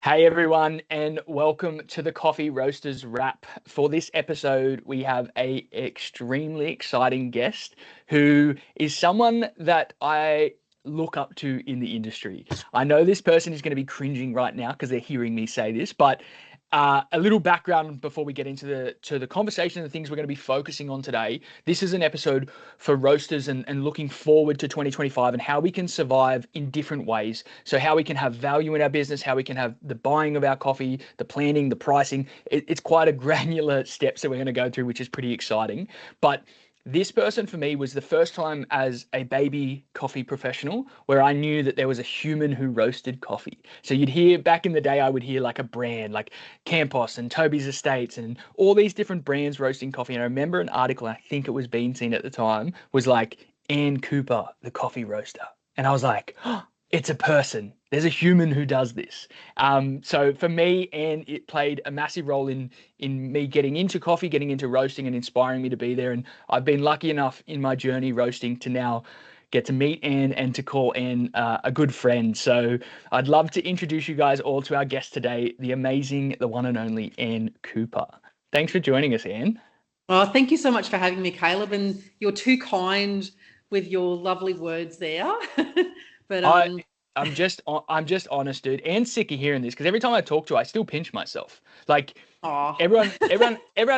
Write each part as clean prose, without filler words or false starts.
Hey everyone, and welcome to the Coffee Roasters Wrap. For this episode, we have a extremely exciting guest who is someone that I look up to in the industry. I know this person is going to be cringing right now because they're hearing me say this, but a little background before we get into the conversation and the things we're going to be focusing on today. This is an episode for roasters and looking forward to 2025 and how we can survive in different ways. So how we can have value in our business, how we can have the buying of our coffee, the planning, the pricing. It's quite a granular steps that we're going to go through, which is pretty exciting. But this person for me was the first time as a baby coffee professional where I knew that there was a human who roasted coffee. So you'd hear back in the day, I would hear like a brand like Campos and Toby's Estates and all these different brands roasting coffee. And I remember an article, I think it was Bean Scene at the time, was like Anne Cooper, the coffee roaster. And I was like, oh, it's a person. There's a human who does this. So for me, Anne, it played a massive role in me getting into coffee, getting into roasting, and inspiring me to be there. And I've been lucky enough in my journey roasting to now get to meet Anne and to call Anne a good friend. So I'd love to introduce you guys all to our guest today, the amazing, the one and only Anne Cooper. Thanks for joining us, Anne. Oh, thank you so much for having me, Caleb. And you're too kind with your lovely words there. But I'm just honest, dude. Anne's sick of hearing this because every time I talk to her, I still pinch myself. Like oh, everyone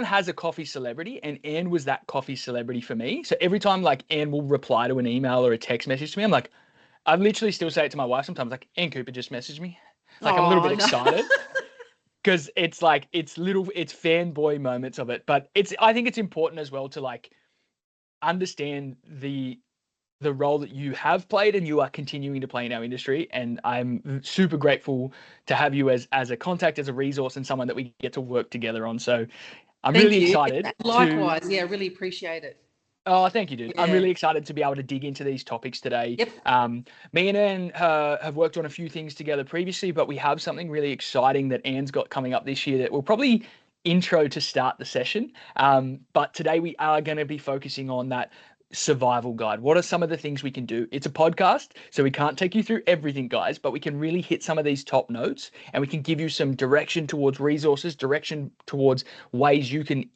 has a coffee celebrity, and Anne was that coffee celebrity for me. So every time like Anne will reply to an email or a text message to me, I'm like, I literally still say it to my wife sometimes, like, Anne Cooper just messaged me. Like I'm a little bit no. excited because it's like it's fanboy moments of it. But I think it's important as well to like understand the role that you have played and you are continuing to play in our industry. And I'm super grateful to have you as a contact, as a resource, and someone that we get to work together on. So I'm Thank really you. excited to. Likewise. Yeah, really appreciate it. Oh, thank you, dude. I'm Yeah. really excited to be able to dig into these topics today. Yep. Me and Anne have worked on a few things together previously, but we have something really exciting that Anne's got coming up this year that we'll probably intro to start the session. But today we are going to be focusing on that survival guide. What are some of the things we can do? It's a podcast, so we can't take you through everything, guys, but we can really hit some of these top notes and we can give you some direction towards resources, direction towards ways you can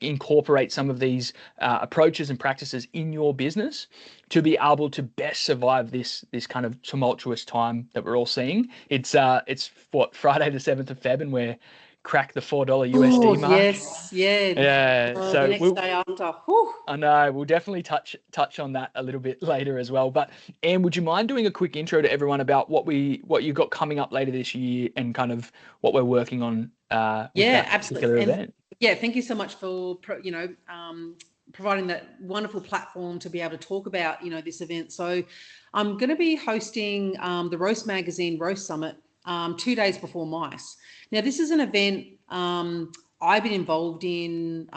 incorporate some of these approaches and practices in your business to be able to best survive this kind of tumultuous time that we're all seeing. It's what, Friday the 7th of Feb, and we're crack the $4 Oh, USD mark. yes. Yeah. Yeah, The so next day after. Whew. I know we'll definitely touch on that a little bit later as well. But Anne, would you mind doing a quick intro to everyone about what you got coming up later this year and kind of what we're working on with Yeah, that particular absolutely. And event? yeah, thank you so much for, providing that wonderful platform to be able to talk about, this event. So I'm going to be hosting the Roast Magazine Roast Summit 2 days before MICE. Now, this is an event I've been involved in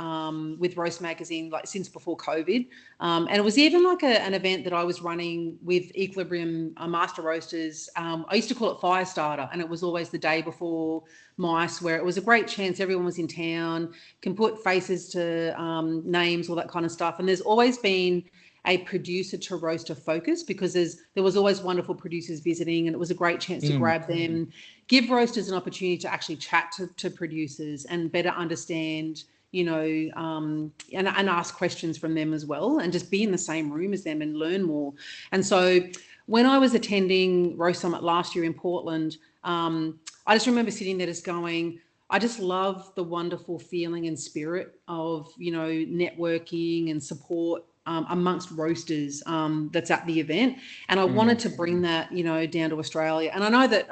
with Roast Magazine like since before COVID. And it was even like an event that I was running with Equilibrium Master Roasters. I used to call it Firestarter, and it was always the day before MICE, where it was a great chance. Everyone was in town, can put faces to names, all that kind of stuff. And there's always been a producer to roaster focus because there was always wonderful producers visiting, and it was a great chance to grab them, give roasters an opportunity to actually chat to producers and better understand, and ask questions from them as well, and just be in the same room as them and learn more. And so when I was attending Roast Summit last year in Portland, I just remember sitting there just going, I just love the wonderful feeling and spirit of, networking and support amongst roasters that's at the event. And I wanted to bring that, down to Australia. And I know that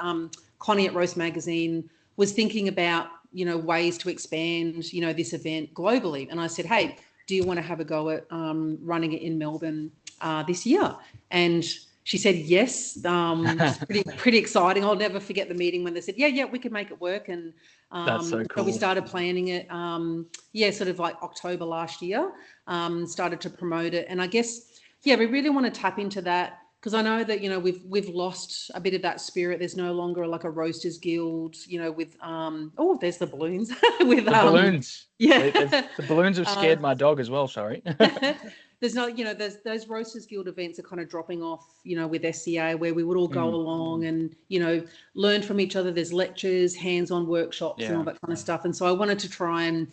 Connie at Roast Magazine was thinking about, ways to expand, this event globally. And I said, hey, do you want to have a go at running it in Melbourne this year? And she said yes. Pretty exciting. I'll never forget the meeting when they said, yeah, we can make it work. And That's so cool. we started planning it, sort of like October last year, started to promote it. And I guess, we really want to tap into that because I know that, we've lost a bit of that spirit. There's no longer like a roasters guild, with there's the balloons with The balloons. yeah. The balloons have scared my dog as well. Sorry. There's no, there's those Roasters Guild events are kind of dropping off, with SCA, where we would all go along and, learn from each other. There's lectures, hands-on workshops and all that kind of stuff. And so I wanted to try and,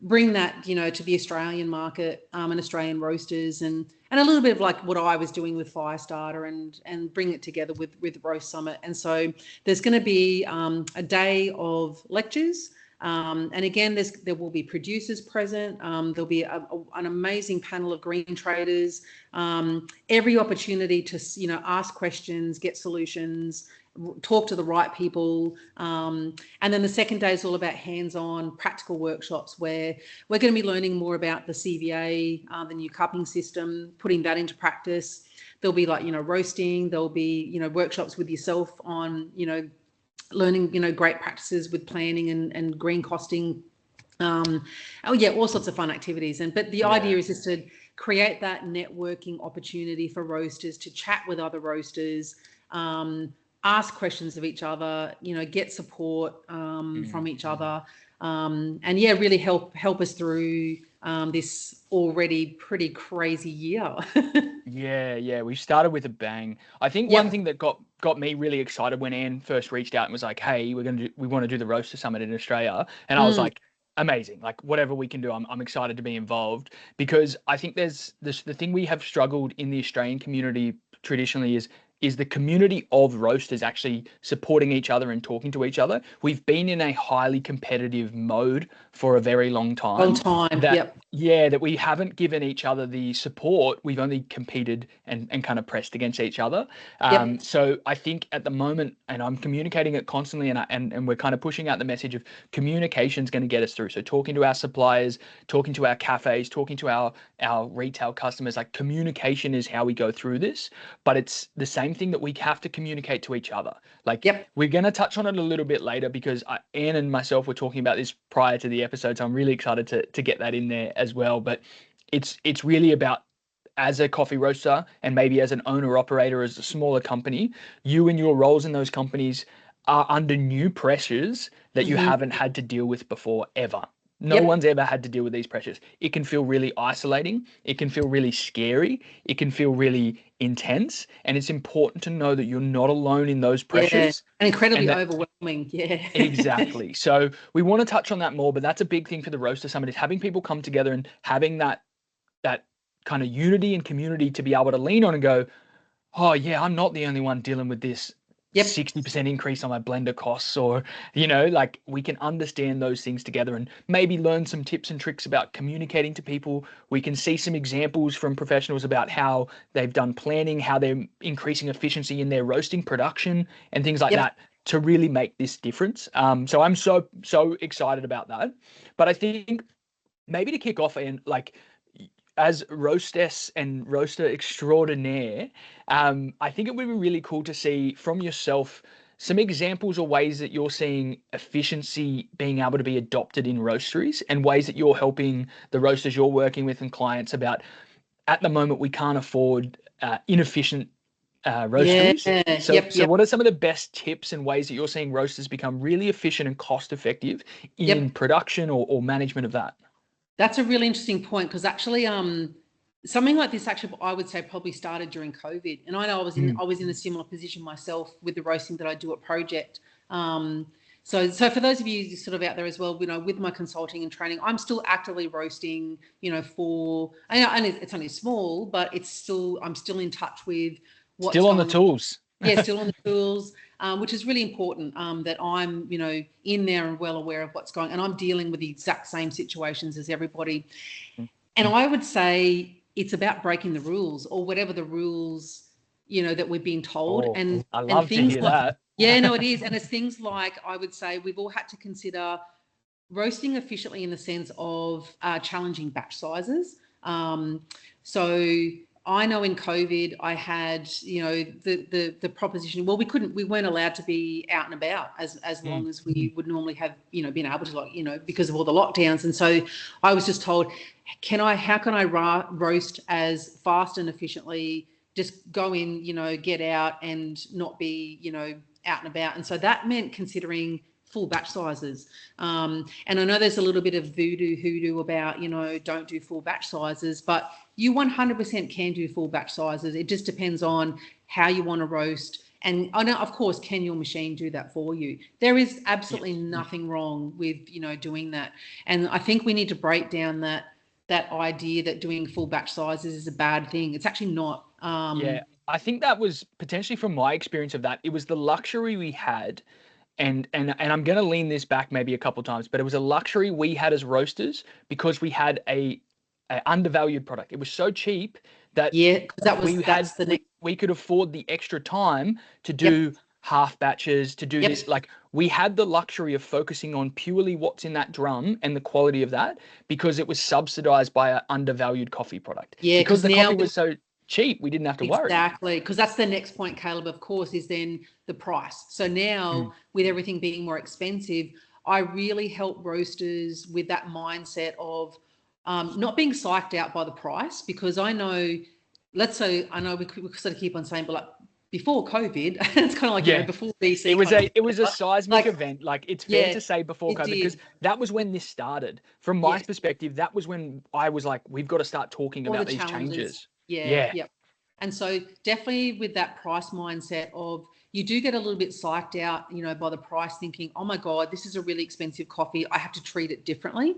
bring that, to the Australian market, and Australian roasters, and a little bit of like what I was doing with Firestarter, and bring it together with Roast Summit. And so there's going to be a day of lectures. And again, there will be producers present. There'll be an amazing panel of green traders. Every opportunity to, ask questions, get solutions, talk to the right people. And then the second day is all about hands-on practical workshops, where we're going to be learning more about the CVA, the new cupping system, putting that into practice. There'll be roasting. There'll be, workshops with yourself on, learning, great practices with planning and green costing. All sorts of fun activities. But the idea is just to create that networking opportunity for roasters to chat with other roasters, ask questions of each other, get support from each other, and really help us through this already pretty crazy year. Yeah, we started with a bang. I think one thing that got me really excited when Anne first reached out and was like, "Hey, we want to do the Roaster Summit in Australia," and I was like, "Amazing! Like whatever we can do, I'm excited to be involved," because I think there's this the thing we have struggled in the Australian community traditionally is the community of roasters actually supporting each other and talking to each other. We've been in a highly competitive mode for a very long time. That we haven't given each other the support. We've only competed and kind of pressed against each other. So I think at the moment, and I'm communicating it constantly, and we're kind of pushing out the message of communication is going to get us through. So talking to our suppliers, talking to our cafes, talking to our retail customers, like communication is how we go through this. But it's the same thing that we have to communicate to each other. Like we're going to touch on it a little bit later, because Anne and myself were talking about this prior to the episode, so I'm really excited to get that in there as well. But it's really about, as a coffee roaster and maybe as an owner operator, as a smaller company, you and your roles in those companies are under new pressures that you haven't had to deal with before ever. No one's ever had to deal with these pressures. It can feel really isolating. It can feel really scary. It can feel really intense. And it's important to know that you're not alone in those pressures. And incredibly overwhelming. Exactly. So we want to touch on that more, but that's a big thing for the Roaster Summit, is having people come together and having that kind of unity and community to be able to lean on and go, oh yeah, I'm not the only one dealing with this 60% increase on my blender costs, or, like we can understand those things together and maybe learn some tips and tricks about communicating to people. We can see some examples from professionals about how they've done planning, how they're increasing efficiency in their roasting production and things like that to really make this difference. So I'm so excited about that. But I think maybe to kick off, and like, as roastess and roaster extraordinaire, I think it would be really cool to see from yourself some examples or ways that you're seeing efficiency being able to be adopted in roasteries, and ways that you're helping the roasters you're working with and clients about, at the moment, we can't afford inefficient roasteries. So what are some of the best tips and ways that you're seeing roasters become really efficient and cost effective in production or management of that? That's a really interesting point, because actually, something like this actually, I would say, probably started during COVID. And I know I was in a similar position myself with the roasting that I do at Project. So for those of you sort of out there as well, with my consulting and training, I'm still actively roasting, and it's only small, but I'm still in touch with what's still on the tools. Still on the tools, which is really important, that I'm, in there and well aware of what's going on. And I'm dealing with the exact same situations as everybody. And I would say it's about breaking the rules, or whatever the rules, that we've been told. And I love to hear that. Yeah, no, it is. And it's things like, I would say we've all had to consider roasting efficiently in the sense of challenging batch sizes. So I know in COVID I had, the proposition, well, we weren't allowed to be out and about as long as we would normally have, been able to, because of all the lockdowns. And so I was just told, how can I roast as fast and efficiently just go in, get out and not be, out and about. And so that meant considering full batch sizes. And I know there's a little bit of hoodoo about, don't do full batch sizes, but you 100% can do full batch sizes. It just depends on how you want to roast. And I know, of course, can your machine do that for you? There is absolutely nothing wrong with, doing that. And I think we need to break down that idea that doing full batch sizes is a bad thing. It's actually not. I think that was potentially, from my experience of that, it was the luxury we had. And I'm going to lean this back maybe a couple of times, but it was a luxury we had as roasters because we had a undervalued product. It was so cheap that we could afford the extra time to do half batches, to do this. Like, we had the luxury of focusing on purely what's in that drum and the quality of that, because it was subsidized by an undervalued coffee product. Yeah, because the coffee was so cheap, we didn't have to worry. Exactly, because that's the next point, Caleb, of course, is then the price. So now with everything being more expensive, I really help roasters with that mindset of not being psyched out by the price, because I know, I know we sort of keep on saying, but like before COVID, it's kind of like, before BC. It was a seismic event. Like, it's fair to say before COVID, because that was when this started. From my perspective, that was when I was like, we've got to start talking about these changes. Yep. And so definitely with that price mindset of, you do get a little bit psyched out, by the price, thinking, oh my God, this is a really expensive coffee, I have to treat it differently.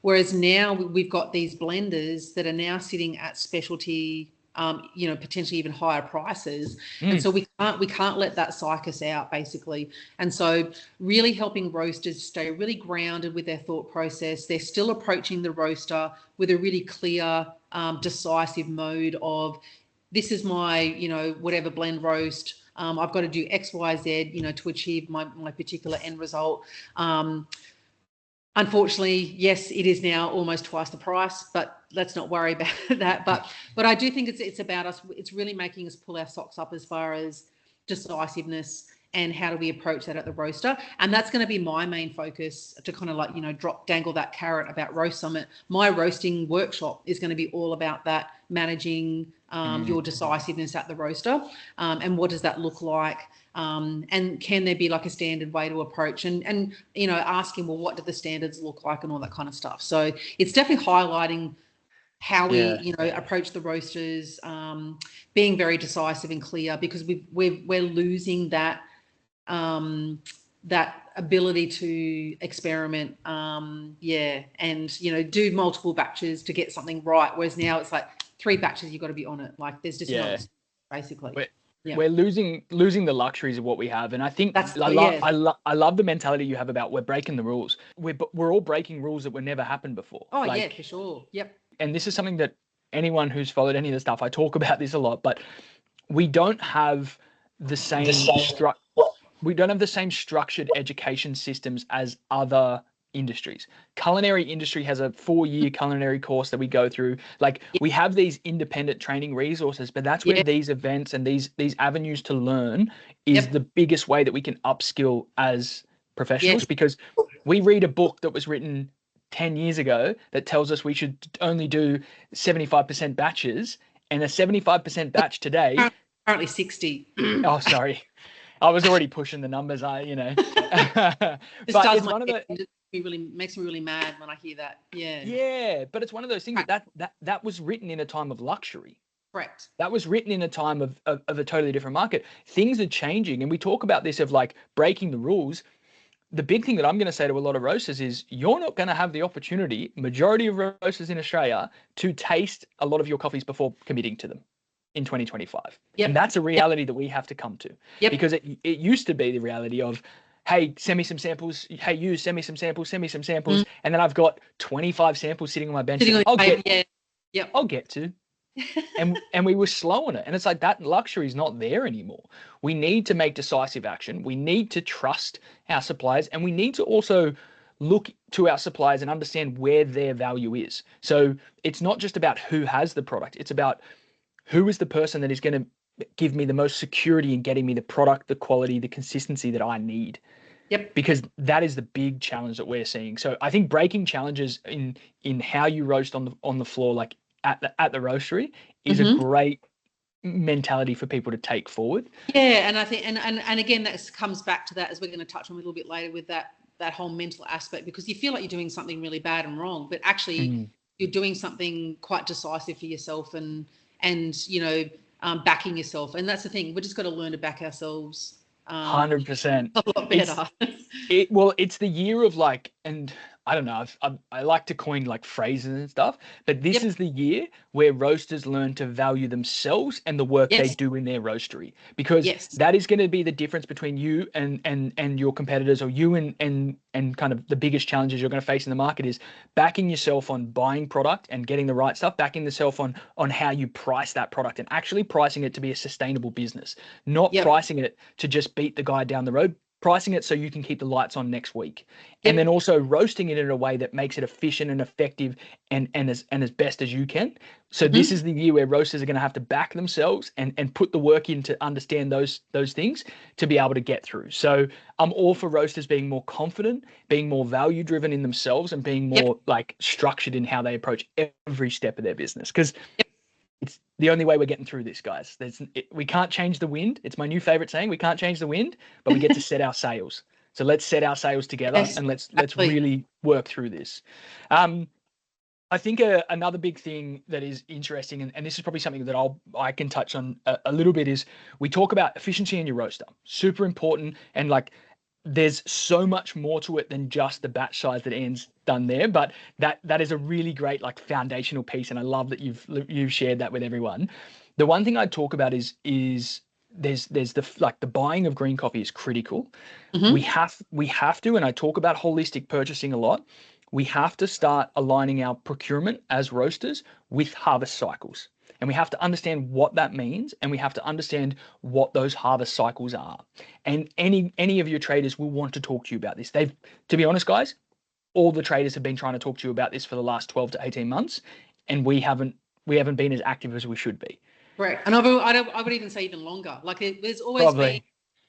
Whereas now we've got these blenders that are now sitting at specialty, potentially even higher prices. And so we can't let that psych us out, basically. And so really helping roasters stay really grounded with their thought process. They're still approaching the roaster with a really clear, decisive mode of, this is my, whatever blend roast. I've got to do X, Y, Z, to achieve my particular end result. Unfortunately, yes, it is now almost twice the price, but let's not worry about that. But I do think it's about us. It's really making us pull our socks up as far as decisiveness and how do we approach that at the roaster. And that's going to be my main focus, to kind of like, dangle that carrot about Roast Summit. My roasting workshop is going to be all about that, managing your decisiveness at the roaster, and what does that look like, and can there be like a standard way to approach, and asking, well, what do the standards look like, and all that kind of stuff. So it's definitely highlighting how we approach the roasters, being very decisive and clear, because we're losing that that ability to experiment, and do multiple batches to get something right, whereas now it's like 3 batches, you've got to be on it. Like, there's just no, basically. We're losing the luxuries of what we have. And I think I love the mentality you have about, we're breaking the rules. We're all breaking rules that were never happened before. Oh, for sure. Yep. And this is something that anyone who's followed any of the stuff, I talk about this a lot, but we don't have the same we don't have the same structured education systems as other industries. Culinary industry has a 4-year culinary course that we go through. Like, we have these independent training resources, but that's where these events and these avenues to learn is the biggest way that we can upskill as professionals, because we read a book that was written 10 years ago that tells us we should only do 75% batches, and a 75% batch today, currently 60. Oh, sorry. I was already pushing the numbers. But it's one of the, makes me really mad when I hear that. But it's one of those things that was written in a time of luxury. Correct. That was written in a time of a totally different market. Things are changing, and we talk about this of like breaking the rules. The big thing that I'm going to say to a lot of roasters is, you're not going to have the opportunity, majority of roasters in Australia, to taste a lot of your coffees before committing to them in 2025. And that's a reality that we have to come to, because it used to be the reality of, hey, send me some samples. Hey, you send me some samples, and then I've got 25 samples sitting on my bench. I'll get to. and we were slow on it. And it's like, that luxury is not there anymore. We need to make decisive action. We need to trust our suppliers, and we need to also look to our suppliers and understand where their value is. So it's not just about who has the product. It's about who is the person that is going to give me the most security in getting me the product, the quality, the consistency that I need. Because that is the big challenge that we're seeing. So I think breaking challenges in how you roast on the floor, like at the roastery, is a great mentality for people to take forward. Yeah, and I think, and again, that comes back to that, as we're going to touch on a little bit later, with that whole mental aspect, because you feel like you're doing something really bad and wrong, but actually you're doing something quite decisive for yourself, and backing yourself. And that's the thing, we just got to learn to back ourselves 100%. a lot better. It's the year of like, and I don't know, I like to coin like phrases and stuff, but this is the year where roasters learn to value themselves and the work they do in their roastery, because that is going to be the difference between you and your competitors, or you and kind of the biggest challenges you're going to face in the market is backing yourself on buying product and getting the right stuff, backing yourself on how you price that product, and actually pricing it to be a sustainable business, not pricing it to just beat the guy down the road, pricing it so you can keep the lights on next week. And then also roasting it in a way that makes it efficient and effective and as best as you can. So this is the year where roasters are going to have to back themselves and put the work in to understand those things to be able to get through. So I'm all for roasters being more confident, being more value driven in themselves, and being more like structured in how they approach every step of their business, because it's the only way we're getting through this, guys. We can't change the wind. It's my new favorite saying. We can't change the wind, but we get to set our sails. So let's set our sails together, and let's really work through this. I think another big thing that is interesting, and this is probably something that I can touch on a little bit, is we talk about efficiency in your roaster. Super important, and like there's so much more to it than just the batch size that Anne's done there, but that is a really great like foundational piece, and I love that you've shared that with everyone. The one thing I'd talk about is there's the buying of green coffee is critical. We have to, and I talk about holistic purchasing a lot. We have to start aligning our procurement as roasters with harvest cycles. And we have to understand what that means, and we have to understand what those harvest cycles are. And any of your traders will want to talk to you about this. To be honest, guys, all the traders have been trying to talk to you about this for the last 12 to 18 months, and we haven't been as active as we should be. Correct. And I would even say even longer. Like there's always been,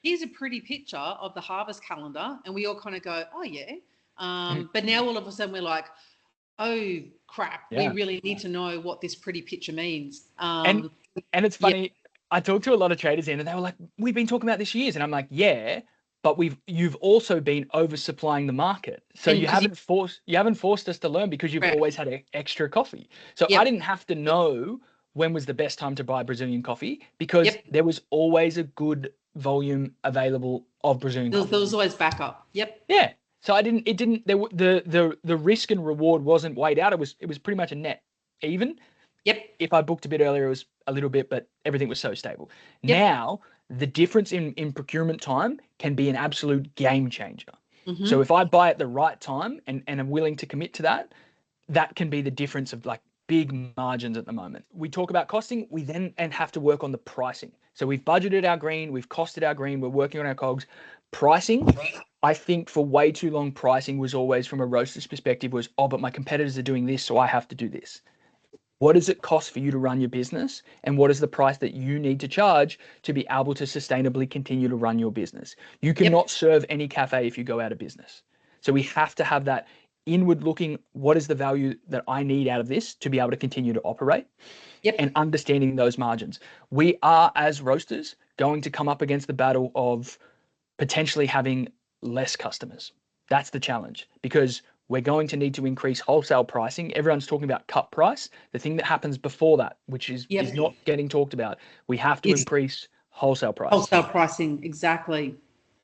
here's a pretty picture of the harvest calendar, and we all kind of go, oh yeah. But now all of a sudden we're like, oh crap, we really need to know what this pretty picture means. And it's funny, I talked to a lot of traders in, and they were like, we've been talking about this years. And I'm like, yeah, but you've also been oversupplying the market. So you haven't forced us to learn, because you've always had extra coffee. So I didn't have to know when was the best time to buy Brazilian coffee, because there was always a good volume available of Brazilian coffee. There was always backup. Yeah. So the risk and reward wasn't weighed out. It was pretty much a net even. If I booked a bit earlier, it was a little bit, but everything was so stable. Now the difference in procurement time can be an absolute game changer. So if I buy at the right time and I'm willing to commit to that, that can be the difference of like big margins at the moment. We talk about costing, we then have to work on the pricing. So we've budgeted our green, we've costed our green, we're working on our cogs. Pricing, I think for way too long, pricing was always, from a roaster's perspective, was, oh, but my competitors are doing this, so I have to do this. What does it cost for you to run your business? And what is the price that you need to charge to be able to sustainably continue to run your business? You cannot serve any cafe if you go out of business. So we have to have that inward looking, what is the value that I need out of this to be able to continue to operate? And understanding those margins. We are, as roasters, going to come up against the battle of potentially having less customers. That's the challenge, because we're going to need to increase wholesale pricing. Everyone's talking about cut price. The thing that happens before that, which is not getting talked about, we have to increase wholesale price. Wholesale pricing, exactly.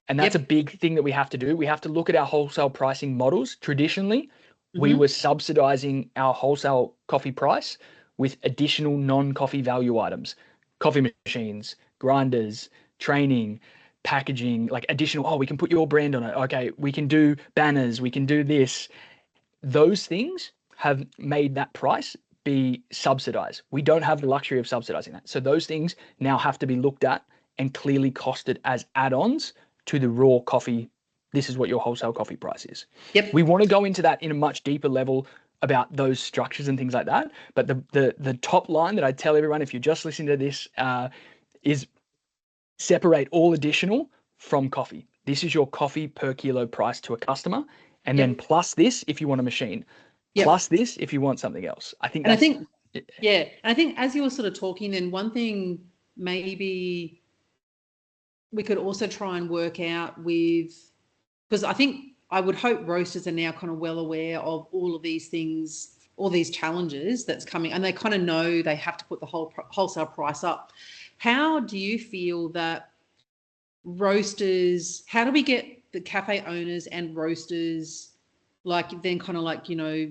And that's a big thing that we have to do. We have to look at our wholesale pricing models. Traditionally, we were subsidizing our wholesale coffee price with additional non-coffee value items, coffee machines, grinders, training, packaging, like additional, we can put your brand on it. Okay, we can do banners, we can do this. Those things have made that price be subsidized. We don't have the luxury of subsidizing that. So those things now have to be looked at and clearly costed as add-ons to the raw coffee. This is what your wholesale coffee price is. We want to go into that in a much deeper level about those structures and things like that. But the top line that I tell everyone, if you're just listening to this, is separate all additional from coffee. This is your coffee per kilo price to a customer. And then plus this if you want a machine. Plus this if you want something else. I think as you were sort of talking, and one thing maybe we could also try and work out because I would hope roasters are now kind of well aware of all of these things, all these challenges that's coming, and they kind of know they have to put the wholesale price up. How do you feel that roasters, how do we get the cafe owners and roasters then kind of they're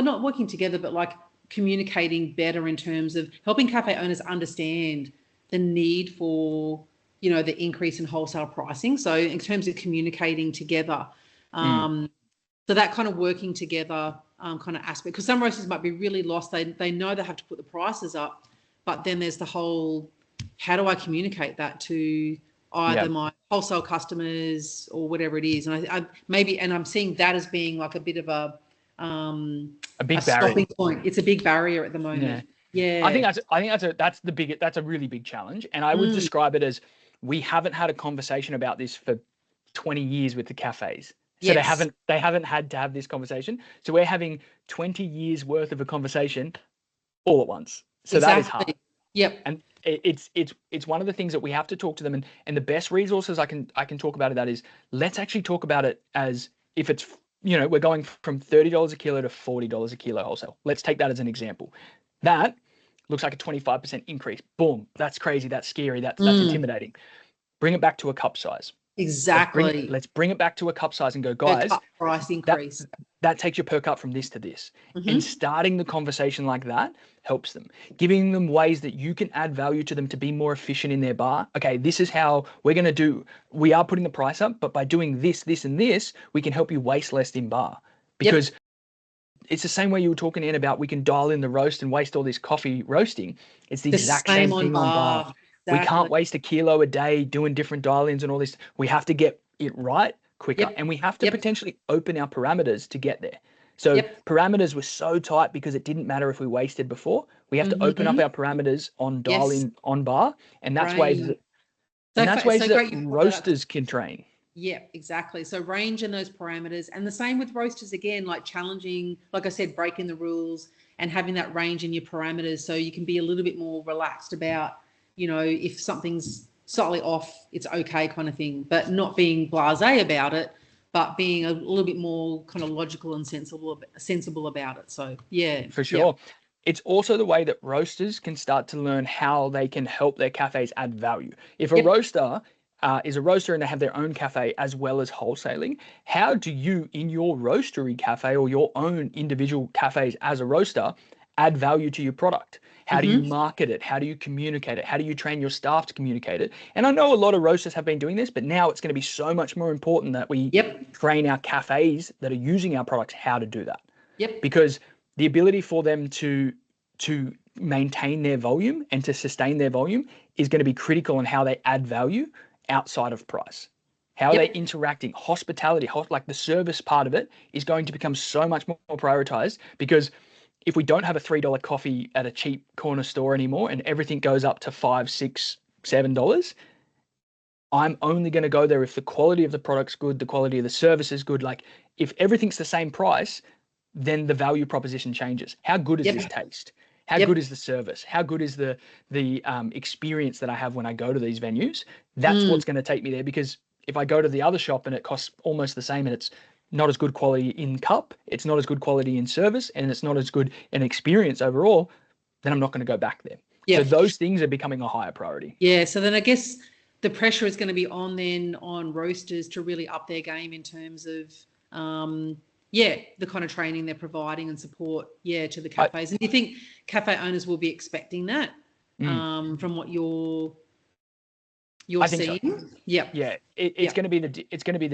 not working together, but like communicating better in terms of helping cafe owners understand the need for, the increase in wholesale pricing. So in terms of communicating together, so that kind of working together kind of aspect, because some roasters might be really lost. They know they have to put the prices up, but then there's the whole, how do I communicate that to either my wholesale customers or whatever it is? And I'm seeing that as being like a bit of a big stopping point. It's a big barrier at the moment. Yeah. I think that's a really big challenge. And I would describe it as, we haven't had a conversation about this for 20 years with the cafes. So they haven't had to have this conversation. So we're having 20 years worth of a conversation all at once. So that is hard. Yep. And it's one of the things that we have to talk to them. And the best resources I can talk about that is, let's actually talk about it as if it's, we're going from $30 a kilo to $40 a kilo wholesale. Let's take that as an example. That looks like a 25% increase. Boom. That's crazy. That's scary. That's intimidating. Bring it back to a cup size. Exactly. Let's bring it back to a cup size and go, guys, cup price increase. That takes your per cup from this to this. And starting the conversation like that helps them. Giving them ways that you can add value to them to be more efficient in their bar. Okay, this is how we're going to do. We are putting the price up, but by doing this, this, and this, we can help you waste less in bar. Because it's the same way you were talking, Anne, about we can dial in the roast and waste all this coffee roasting. It's the exact same thing on bar. Exactly. We can't waste a kilo a day doing different dial-ins and all this. We have to get it right quicker, and we have to potentially open our parameters to get there. So parameters were so tight because it didn't matter if we wasted before. We have to open up our parameters on dial-in on bar, and that's ways that roasters can train. Yeah, exactly. So range in those parameters, and the same with roasters again, like challenging, like I said, breaking the rules and having that range in your parameters, so you can be a little bit more relaxed about, if something's slightly off, it's okay kind of thing, but not being blasé about it, but being a little bit more kind of logical and sensible about it. So yeah, for sure. It's also the way that roasters can start to learn how they can help their cafes add value. If a roaster is a roaster and they have their own cafe as well as wholesaling, how do you, in your roastery cafe or your own individual cafes as a roaster, add value to your product? How do you market it? How do you communicate it? How do you train your staff to communicate it? And I know a lot of roasters have been doing this, but now it's going to be so much more important that we train our cafes that are using our products how to do that. Because the ability for them to maintain their volume and to sustain their volume is going to be critical in how they add value outside of price. How are they interacting? Hospitality, like the service part of it is going to become so much more prioritized, because if we don't have a $3 coffee at a cheap corner store anymore and everything goes up to $5, $6, $7, I'm only going to go there if the quality of the product's good, the quality of the service is good. Like, if everything's the same price, then the value proposition changes. How good is this taste? How good is the service? How good is the experience that I have when I go to these venues? That's what's going to take me there. Because if I go to the other shop and it costs almost the same and it's not as good quality in cup, it's not as good quality in service, and it's not as good an experience overall, then I'm not going to go back there. So those things are becoming a higher priority. Yeah. So then I guess the pressure is going to be on roasters to really up their game in terms of the kind of training they're providing and support to the cafes. And do you think cafe owners will be expecting that from what you're seeing? So. Yeah. It's going to be the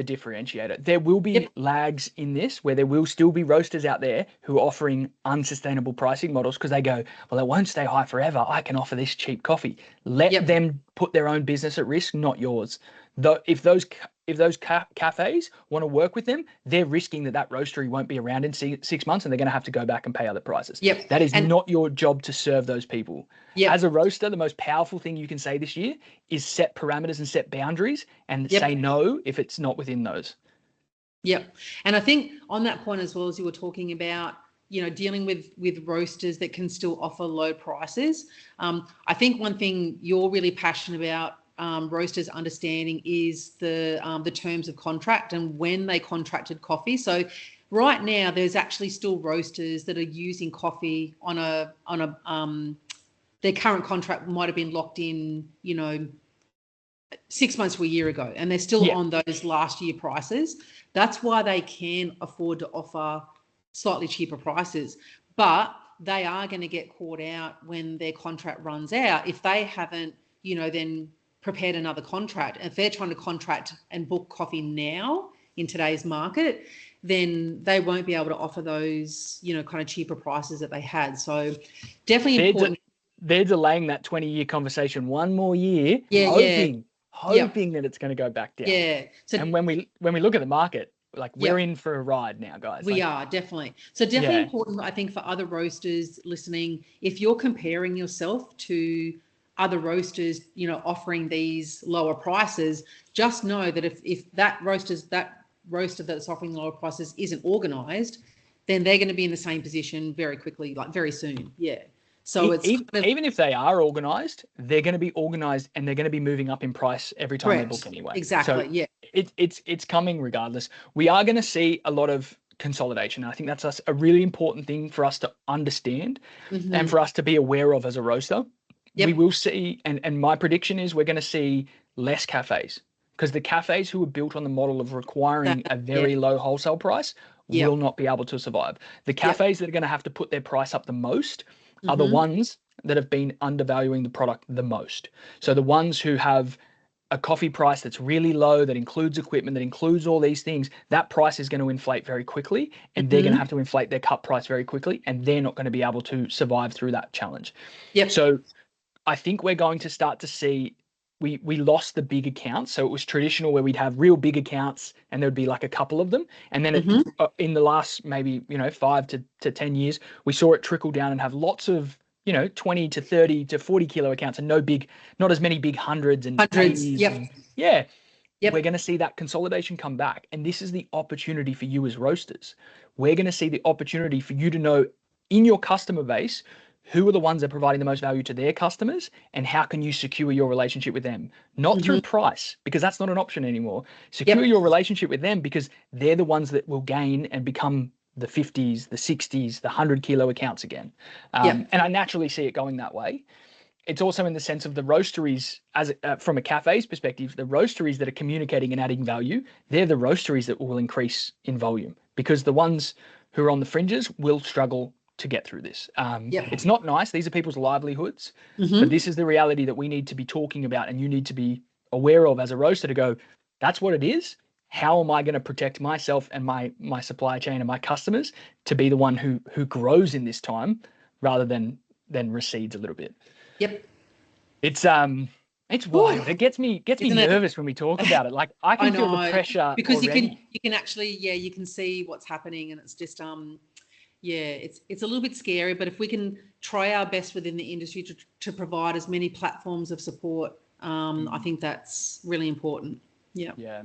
differentiator. There will be lags in this, where there will still be roasters out there who are offering unsustainable pricing models, because they go, well, it won't stay high forever. I can offer this cheap coffee. Let them put their own business at risk, not yours. Though if those cafes want to work with them, they're risking that roastery won't be around in 6 months, and they're going to have to go back and pay other prices. That is not your job to serve those people. As a roaster, the most powerful thing you can say this year is set parameters and set boundaries, and say no if it's not within those. And I think on that point, as well as you were talking about, dealing with roasters that can still offer low prices. I think one thing you're really passionate about, roasters understanding, is the terms of contract and when they contracted coffee. So right now, there's actually still roasters that are using coffee on their current contract might have been locked in, 6 months to a year ago, and they're still on those last year prices. That's why they can afford to offer slightly cheaper prices, but they are going to get caught out when their contract runs out if they haven't, then prepared another contract. If they're trying to contract and book coffee now in today's market, then they won't be able to offer those, kind of cheaper prices that they had. So definitely important. They're delaying that 20-year conversation one more year, hoping that it's going to go back down. Yeah. So, and when we look at the market, like, we're in for a ride now, guys. We are, definitely. So definitely important, I think, for other roasters listening, if you're comparing yourself to other roasters, offering these lower prices, just know that if that roaster that's offering lower prices isn't organised, then they're going to be in the same position very quickly, like very soon. Yeah. So it's even if they are organised, they're going to be organised and they're going to be moving up in price every time they book anyway. Exactly. So it's coming regardless. We are going to see a lot of consolidation. I think that's a really important thing for us to understand and for us to be aware of as a roaster. We will see, and my prediction is we're going to see less cafes, because the cafes who are built on the model of requiring a very low wholesale price will not be able to survive. The cafes that are going to have to put their price up the most are the ones that have been undervaluing the product the most. So the ones who have a coffee price that's really low, that includes equipment, that includes all these things, that price is going to inflate very quickly, and they're going to have to inflate their cup price very quickly, and they're not going to be able to survive through that challenge. So I think we're going to start to see, we lost the big accounts. So it was traditional where we'd have real big accounts and there'd be like a couple of them. And then in the last maybe, 5 to 10 years, we saw it trickle down and have lots of, 20 to 30 to 40 kilo accounts, and not as many big hundreds and 80s. We're going to see that consolidation come back. And this is the opportunity for you as roasters. We're going to see the opportunity for you to know in your customer base who are the ones that are providing the most value to their customers, and how can you secure your relationship with them? Not through price, because that's not an option anymore. Secure your relationship with them because they're the ones that will gain and become the 50s, the 60s, the 100 kilo accounts again. And I naturally see it going that way. It's also in the sense of the roasteries, from a cafe's perspective, the roasteries that are communicating and adding value, they're the roasteries that will increase in volume, because the ones who are on the fringes will struggle to get through this. It's not nice. These are people's livelihoods, but this is the reality that we need to be talking about, and you need to be aware of as a roaster, to go, that's what it is. How am I going to protect myself and my supply chain and my customers to be the one who grows in this time rather than recedes a little bit? It's wild. It gets me nervous when we talk about it. Like, I can feel the pressure because already. you can actually you can see what's happening, and it's just it's a little bit scary, but if we can try our best within the industry to provide as many platforms of support, I think that's really important. Yeah.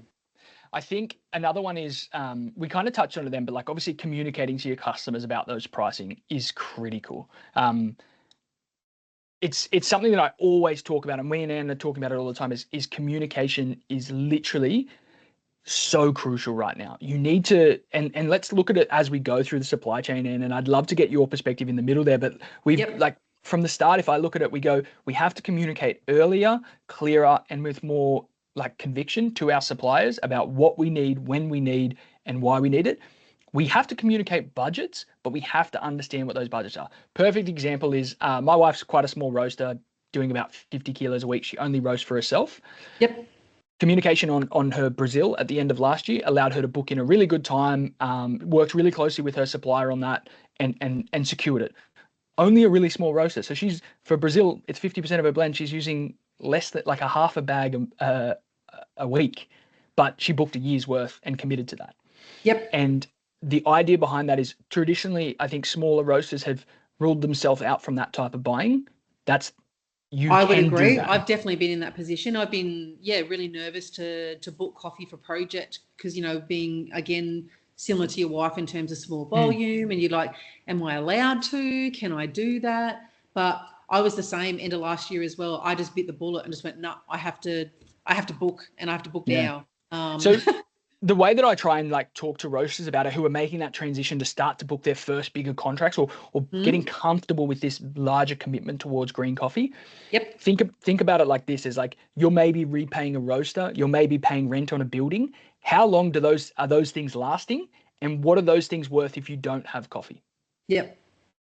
I think another one is, we kind of touched on them, but like, obviously communicating to your customers about those pricing is critical. It's something that I always talk about, and me and Anne are talking about it all the time, is communication is literally so crucial right now. You need to, and let's look at it as we go through the supply chain, and I'd love to get your perspective in the middle there, but like, from the start, if I look at it, we have to communicate earlier, clearer, and with more like conviction to our suppliers about what we need, when we need, and why we need it. We have to communicate budgets, but we have to understand what those budgets are. Perfect example is, my wife's quite a small roaster, doing about 50 kilos a week. She only roasts for herself. Communication on her Brazil at the end of last year allowed her to book in a really good time, worked really closely with her supplier on that, and secured it. Only a really small roaster. So for Brazil, it's 50% of her blend. She's using less than like a half a bag a week, but she booked a year's worth and committed to that. And the idea behind that is, traditionally, I think smaller roasters have ruled themselves out from that type of buying. I would agree. I've definitely been in that position. I've been, really nervous to book coffee for project, because, being, again, similar to your wife in terms of small volume, and you're like, am I allowed to? Can I do that? But I was the same end of last year as well. I just bit the bullet and just went, no, I have to book, and I have to book now. So the way that I try and like talk to roasters about it who are making that transition to start to book their first bigger contracts or getting comfortable with this larger commitment towards green coffee. Yep. Think about it like this: is like you're maybe repaying a roaster, you're maybe paying rent on a building. How long are those things lasting? And what are those things worth if you don't have coffee? Yep.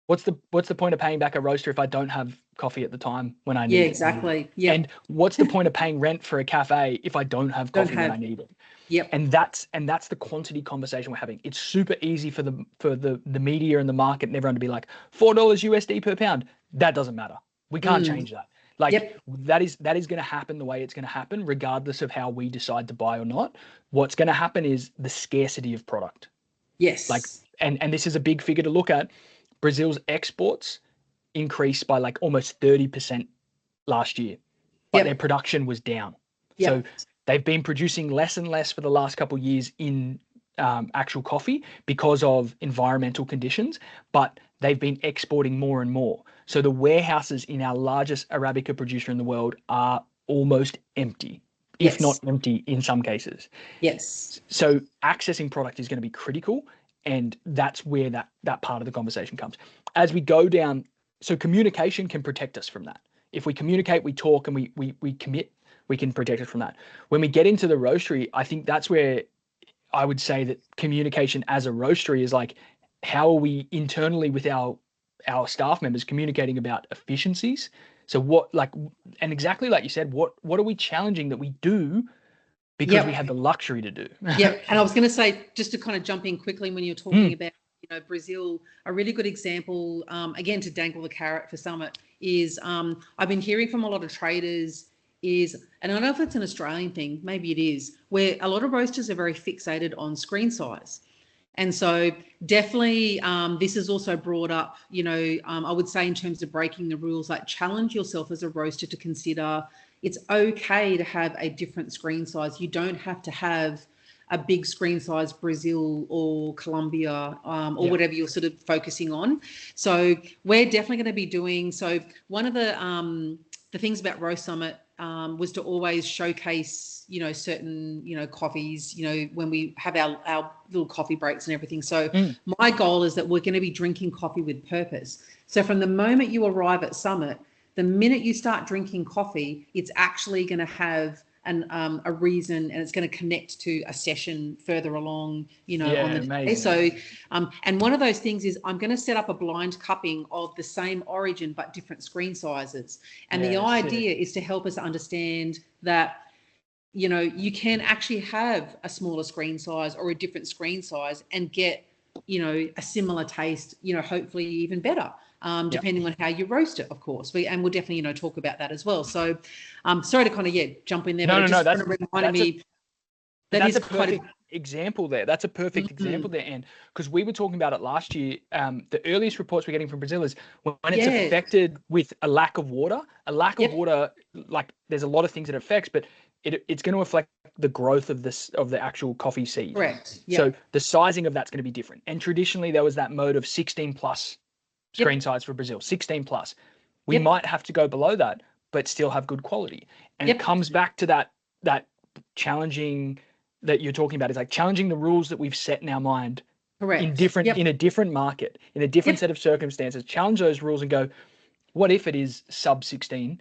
What's the point of paying back a roaster if I don't have coffee at the time when I need it? Yeah, exactly. Yeah. And what's the point of paying rent for a cafe if I don't have coffee when I need it? Yep. And that's the quantity conversation we're having. It's super easy for the media and the market and everyone to be like $4 USD per pound. That doesn't matter. We can't change that. Like that is going to happen the way it's going to happen, regardless of how we decide to buy or not. What's going to happen is the scarcity of product. Yes. Like, and this is a big figure to look at. Brazil's exports increased by like almost 30% last year, but their production was down. So they've been producing less and less for the last couple of years in actual coffee because of environmental conditions, but they've been exporting more and more. So the warehouses in our largest Arabica producer in the world are almost empty, if not empty in some cases. Yes. So accessing product is going to be critical. And that's where that part of the conversation comes. As we go down, so communication can protect us from that. If we communicate, we talk, and we commit, we can protect us from that. When we get into the roastery, I think that's where I would say that communication as a roastery is like, how are we internally with our staff members communicating about efficiencies? So and exactly like you said, what are we challenging that we do because we have the luxury to do? Yeah. And I was going to say, just to kind of jump in quickly when you're talking about, Brazil, a really good example, again, to dangle the carrot for Summit is I've been hearing from a lot of traders and I don't know if it's an Australian thing, maybe it is, where a lot of roasters are very fixated on screen size. And so definitely this is also brought up, I would say in terms of breaking the rules, like challenge yourself as a roaster to consider it's okay to have a different screen size. You don't have to have a big screen size Brazil or Colombia or whatever you're sort of focusing on. So we're definitely going to be doing, so one of the things about Roast Summit was to always showcase, certain, coffees, when we have our little coffee breaks and everything. So my goal is that we're going to be drinking coffee with purpose. So from the moment you arrive at Summit, the minute you start drinking coffee, it's actually going to have a reason, and it's going to connect to a session further along, on the day. So, and one of those things is I'm going to set up a blind cupping of the same origin but different screen sizes. And the idea is to help us understand that, you can actually have a smaller screen size or a different screen size and get, a similar taste, hopefully even better. Depending on how you roast it, of course. We'll definitely, talk about that as well. So sorry to kind of, jump in there, but it just kind of reminded me that is quite a perfect example there. That's a perfect example there, Anne, because we were talking about it last year. The earliest reports we're getting from Brazil is when it's affected with a lack of water. A lack of water, like there's a lot of things it affects, but it's going to affect the growth of the actual coffee seed. Correct. Yep. So the sizing of that's going to be different. And traditionally there was that mode of 16 plus screen size for Brazil, 16 plus. We might have to go below that, but still have good quality. And it comes back to that challenging that you're talking about. Is like challenging the rules that we've set in our mind. Correct. In a different market, in a different set of circumstances. Challenge those rules and go, what if it is sub 16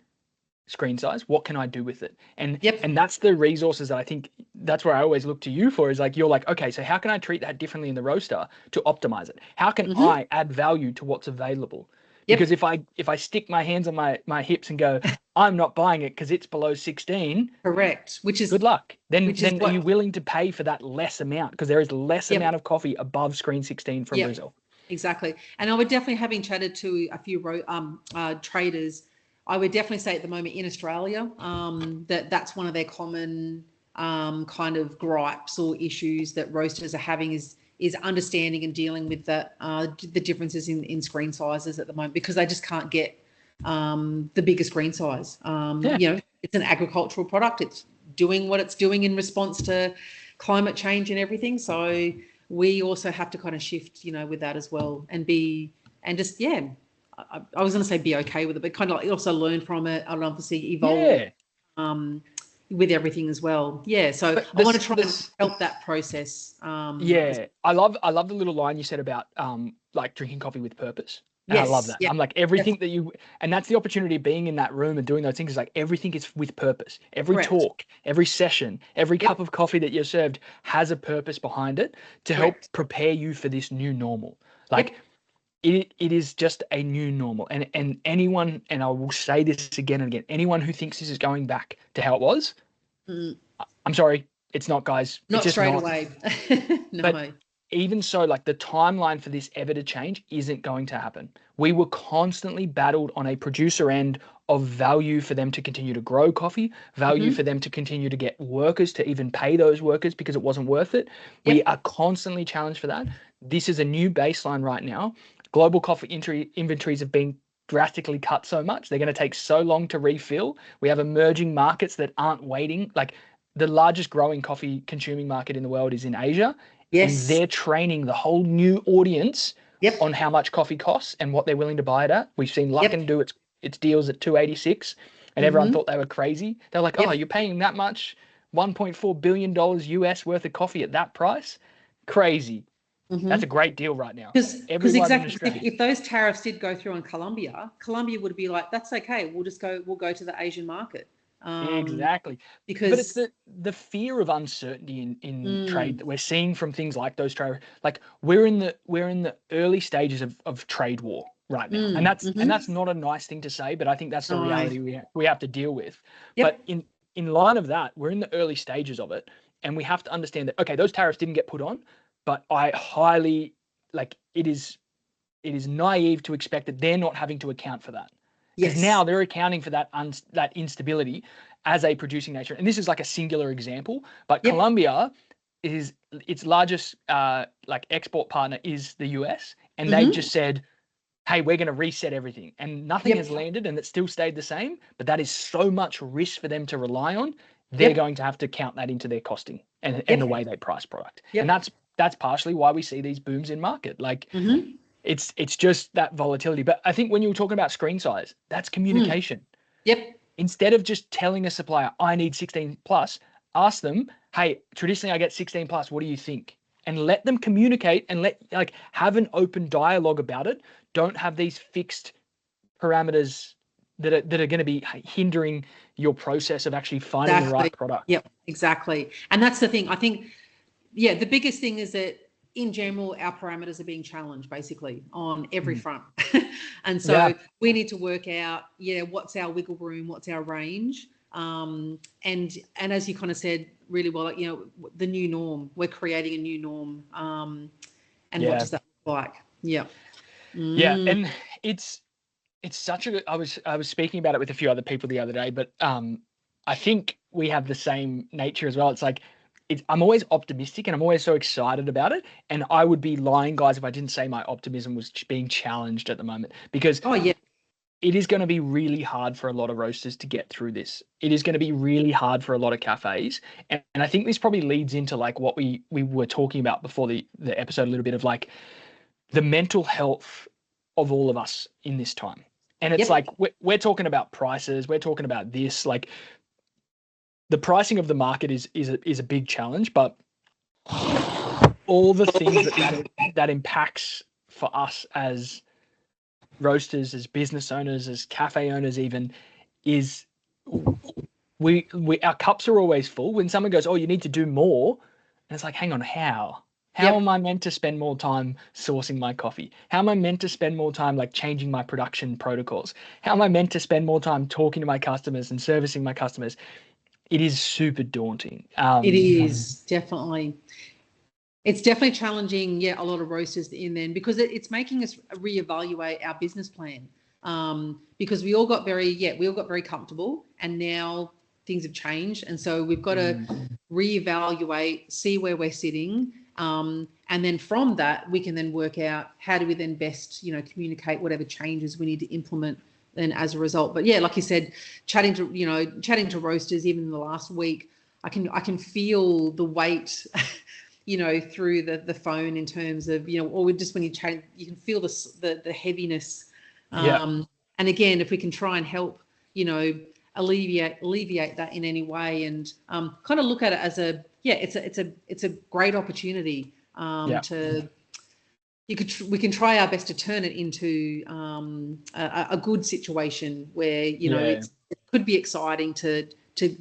screen size? What can I do with it? And that's the resources that I think that's where I always look to you for, is like, you're like, okay, so how can I treat that differently in the roaster to optimize it? How can I add value to what's available? Because if I stick my hands on my hips and go, I'm not buying it because it's below 16. Correct. Which is good luck. Then are you willing to pay for that less amount? Because there is less amount of coffee above screen 16 from Brazil. Exactly. And I would definitely, having chatted to a few traders, I would definitely say at the moment in Australia that's one of their common kind of gripes or issues that roasters are having is understanding and dealing with the differences in screen sizes at the moment, because they just can't get the bigger screen size. It's an agricultural product. It's doing what it's doing in response to climate change and everything. So we also have to kind of shift, with that as well, and just, yeah, I was going to say be okay with it, but kind of like also learn from it and obviously evolve with everything as well. Yeah. So I want to try and help that process. Yeah. I love the little line you said about like drinking coffee with purpose. And I love that. Yeah. I'm like, everything that and that's the opportunity of being in that room and doing those things, is like everything is with purpose. Every Correct. talk, every session, every cup of coffee that you're served has a purpose behind it to help prepare you for this new normal. Like it is just a new normal. And anyone, and I will say this again and again, anyone who thinks this is going back to how it was, I'm sorry, it's not, guys. Not it's just straight not. away. No. But even so, like the timeline for this ever to change isn't going to happen. We were constantly battled on a producer end of value for them to continue to grow coffee, value for them to continue to get workers, to even pay those workers because it wasn't worth it. We are constantly challenged for that. This is a new baseline right now. Global coffee inventories have been drastically cut so much. They're going to take so long to refill. We have emerging markets that aren't waiting. Like the largest growing coffee consuming market in the world is in Asia. And they're training the whole new audience on how much coffee costs and what they're willing to buy it at. We've seen Luckin do its deals at 286, and everyone thought they were crazy. They're like, oh, you're paying that much, $1.4 billion US worth of coffee at that price? Crazy. That's a great deal right now. Because exactly, if those tariffs did go through on Colombia would be like, that's okay. We'll go to the Asian market. Exactly. But it's the fear of uncertainty in trade that we're seeing from things like those trade. Like we're in the early stages of trade war right now, and that's not a nice thing to say, but I think that's the reality we have to deal with. But in line of that, we're in the early stages of it, and we have to understand that, okay, those tariffs didn't get put on, but I highly, like, it is naive to expect that they're not having to account for that. Because now they're accounting for that instability as a producing nation. And this is like a singular example, but Colombia is its largest like export partner is the US. And they've just said, hey, we're going to reset everything. And nothing has landed, and it still stayed the same. But that is so much risk for them to rely on. They're going to have to count that into their costing and the way they price product. And that's partially why we see these booms in market. Like it's just that volatility. But I think when you were talking about screen size, that's communication. Instead of just telling a supplier, I need 16 plus, ask them, hey, traditionally I get 16 plus, what do you think? And let them communicate and have an open dialogue about it. Don't have these fixed parameters that are going to be hindering your process of actually finding the right product. Yep, exactly. And that's the thing. I think, the biggest thing is that in general, our parameters are being challenged basically on every front. And so we need to work out, what's our wiggle room, what's our range. And as you kind of said really well, like, the new norm, we're creating a new norm. And what does that look like? Yeah. And it's such I was speaking about it with a few other people the other day, but I think we have the same nature as well. It's like, I'm always optimistic and I'm always so excited about it. And I would be lying, guys, if I didn't say my optimism was being challenged at the moment, because it is going to be really hard for a lot of roasters to get through this. It is going to be really hard for a lot of cafes. And I think this probably leads into like what we were talking about before the episode, a little bit of like the mental health of all of us in this time. And it's like, we're talking about prices. We're talking about this, like, the pricing of the market is a big challenge, but all the things that impacts for us as roasters, as business owners, as cafe owners, even, is we our cups are always full. When someone goes, oh, you need to do more, and it's like, hang on, how am I meant to spend more time sourcing my coffee? How am I meant to spend more time like changing my production protocols? How am I meant to spend more time talking to my customers and servicing my customers? It is super daunting. It is definitely. It's definitely challenging, a lot of roasters in then, because it's making us reevaluate our business plan. Because we all got very comfortable, and now things have changed, and so we've got to reevaluate, see where we're sitting, and then from that we can then work out how do we then best communicate whatever changes we need to implement then as a result. But like you said, chatting to roasters even in the last week, I can feel the weight through the phone in terms of, or just when you change, you can feel the heaviness. And again, if we can try and help, alleviate that in any way, and kind of look at it as it's a great opportunity to. We can try our best to turn it into a good situation where it could be exciting to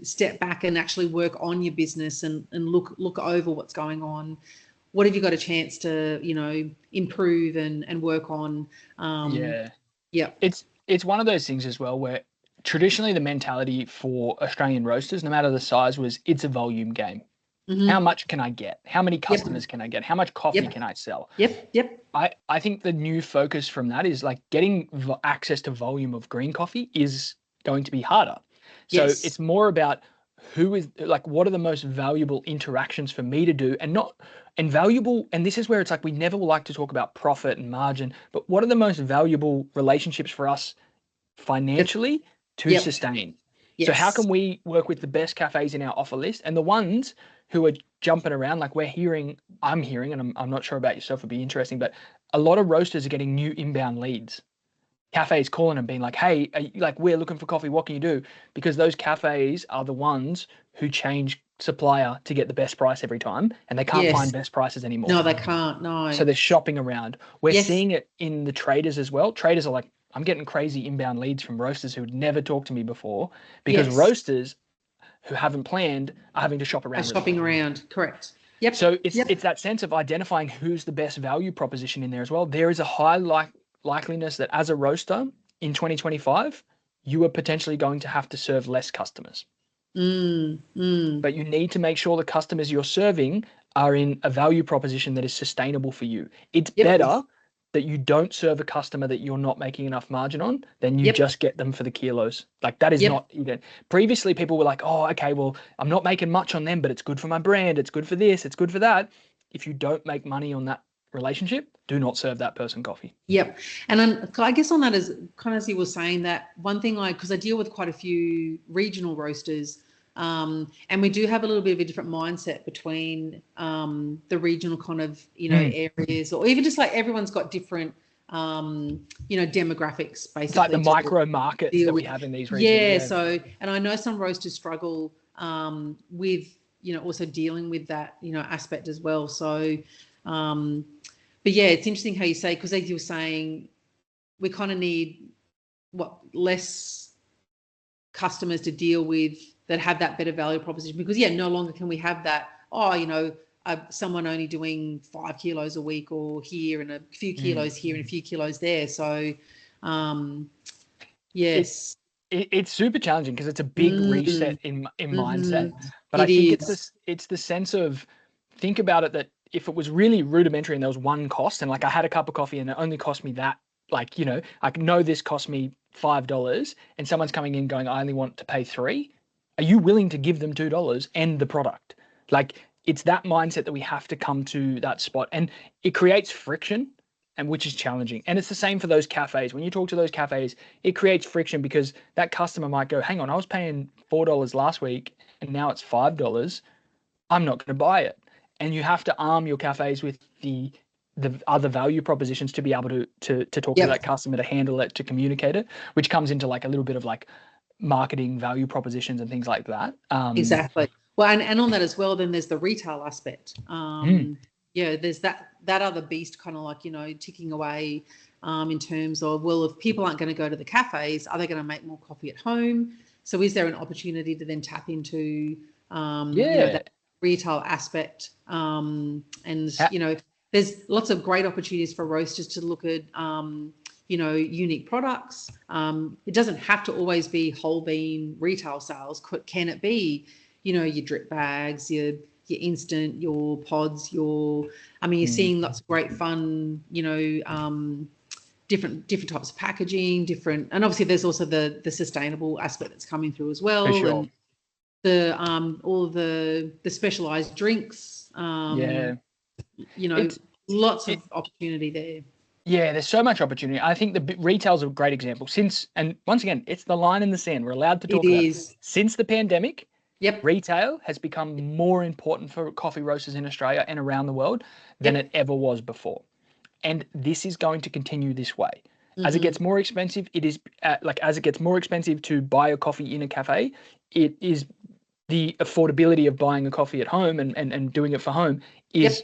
step back and actually work on your business and look over what's going on. What have you got a chance to improve and work on? It's one of those things as well where traditionally the mentality for Australian roasters, no matter the size, was it's a volume game. How much can I get? How many customers can I get? How much coffee can I sell? I think the new focus from that is like getting access to volume of green coffee is going to be harder. So it's more about what are the most valuable interactions for me to do, and valuable. And this is where it's like, we never like to talk about profit and margin, but what are the most valuable relationships for us financially to sustain? So how can we work with the best cafes in our offer list, and the ones who are jumping around, like I'm hearing, and I'm not sure about yourself, it'd be interesting, but a lot of roasters are getting new inbound leads. Cafes calling and being like, hey, we're looking for coffee, what can you do? Because those cafes are the ones who change supplier to get the best price every time, and they can't find best prices anymore. No, they can't, no. So they're shopping around. We're seeing it in the traders as well. Traders are like, I'm getting crazy inbound leads from roasters who would never talk to me before, because roasters who haven't planned are having to shop around. Shopping around, correct. So it's that sense of identifying who's the best value proposition in there as well. There is a high likeliness that as a roaster in 2025, you are potentially going to have to serve less customers. But you need to make sure the customers you're serving are in a value proposition that is sustainable for you. It's better that you don't serve a customer that you're not making enough margin on than you just get them for the kilos. Like that is not, previously people were like, oh, okay, well, I'm not making much on them, but it's good for my brand. It's good for this. It's good for that. If you don't make money on that relationship, do not serve that person coffee. And I guess on that is kind of as you were saying, that one thing because I deal with quite a few regional roasters, and we do have a little bit of a different mindset between the regional kind of areas, or even just like everyone's got different demographics basically. It's like the micro markets that we have in these regions. So, and I know some roasters struggle with also dealing with that aspect as well. So but it's interesting how you say, because as you were saying, we kind of need less customers to deal with that have that better value proposition, because no longer can we have that someone only doing 5 kilos a week, or here and a few kilos here and a few kilos there. So yes, it's super challenging because it's a big reset in mindset, but I think it's the sense of, think about it, that if it was really rudimentary and there was one cost, and like I had a cup of coffee and it only cost me that, I know this cost me $5, and someone's coming in going, I only want to pay $3. Are you willing to give them $2 and the product? Like, it's that mindset that we have to come to that spot, and it creates friction, and which is challenging. And it's the same for those cafes. When you talk to those cafes, it creates friction because that customer might go, hang on, I was paying $4 last week and now it's $5. I'm not going to buy it. And you have to arm your cafes with the other value propositions to be able to talk to that customer, to handle it, to communicate it, which comes into like a little bit of like marketing value propositions and things like that. Exactly. Well, and on that as well, then there's the retail aspect. There's that other beast kind of like, ticking away in terms of, well, if people aren't going to go to the cafes, are they going to make more coffee at home? So is there an opportunity to then tap into that retail aspect? There's lots of great opportunities for roasters to look at unique products. It doesn't have to always be whole bean retail sales. Can it be your drip bags, your instant, your pods, you're seeing lots of great fun different types of packaging, and obviously there's also the sustainable aspect that's coming through as well. For sure. And the all the specialized drinks, lots of opportunity there. Yeah, there's so much opportunity. I think the retail's a great example. And once again, it's the line in the sand. We're allowed to talk about it. Since the pandemic, Yep. Retail has become more important for coffee roasters in Australia and around the world than it ever was before. And this is going to continue this way. As it gets more expensive, it is as it gets more expensive to buy a coffee in a cafe, it is the affordability of buying a coffee at home and doing it for home is